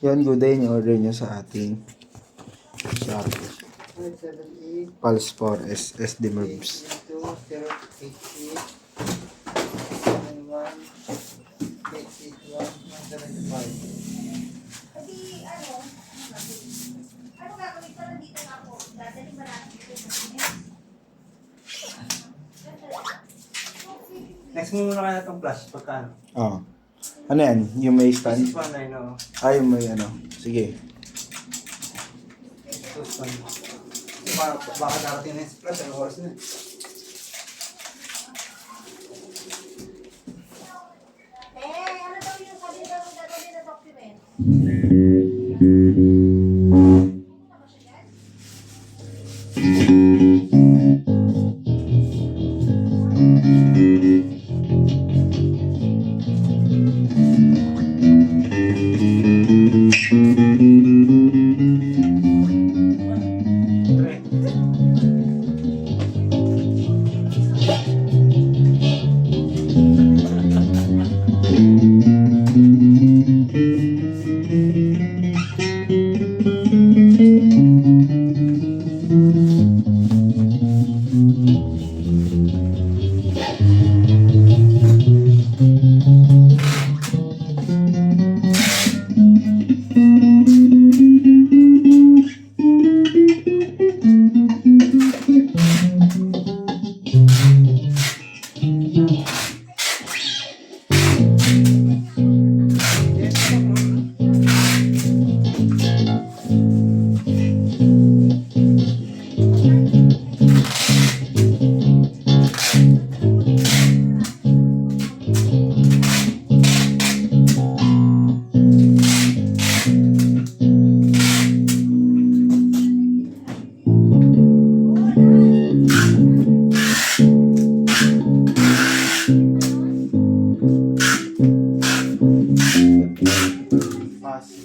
Yan, good day. Order nyo sa ating Shopee. Pulse 4 SD Merbs. Next mo muna kaya itong flash pagka Oh. Ano yan? Yung may stand? This one I know. Ay, yung may ano. Sige. This one. Baka darating na yung flash, ano oras na. Ano daw yung sabi daw ng dadali na document?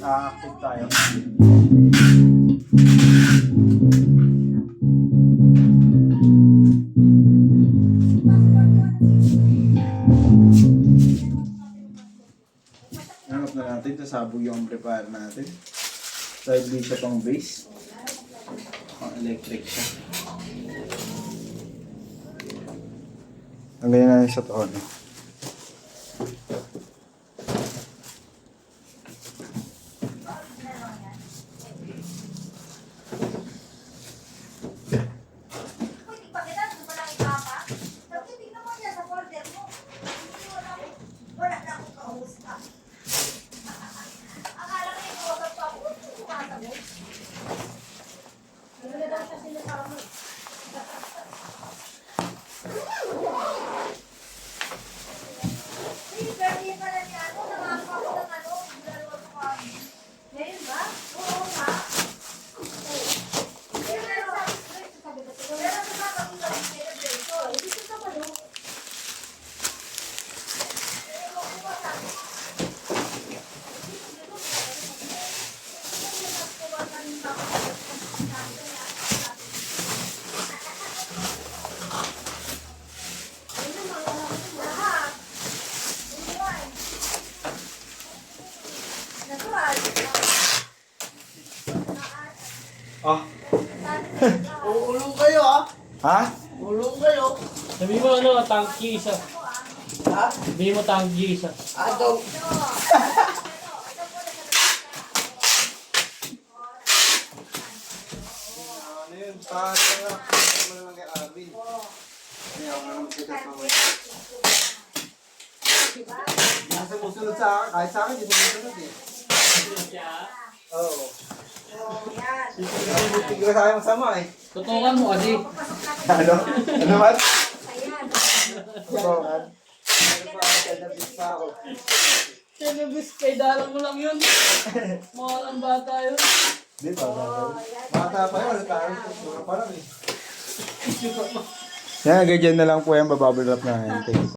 Active tayo. Hanap na natin. Sasabog yung prepare natin. Dahil di siya pang base. Pang electric siya. Ang ganyan natin sa taon. Oh. Ulong kayo ah! Ha? Ulong kayo! Sabi mo ano, tangki isa. Ha? Sabi mo tangki isa. Agaw! Ano yun? Paano na? Ano mo naman kay Alvin? Kaya ako na naman kita pa mo. Nasa musunod sa akin. Kahit sa akin, dito musunod eh. Oo. Hindi ko sa akin masama eh. Tutukan mo kasi. Ano? Ano man? Tutukan. Ano pa? Kadabis pa ako. Sinabis kay dalang mo lang yun. Mahal ang bata yun. Di ba? Bata pa yun. Wala tayo. Mura pa lang eh. Yan, ganyan na lang po yan. Bababble wrap na yan. Thank you.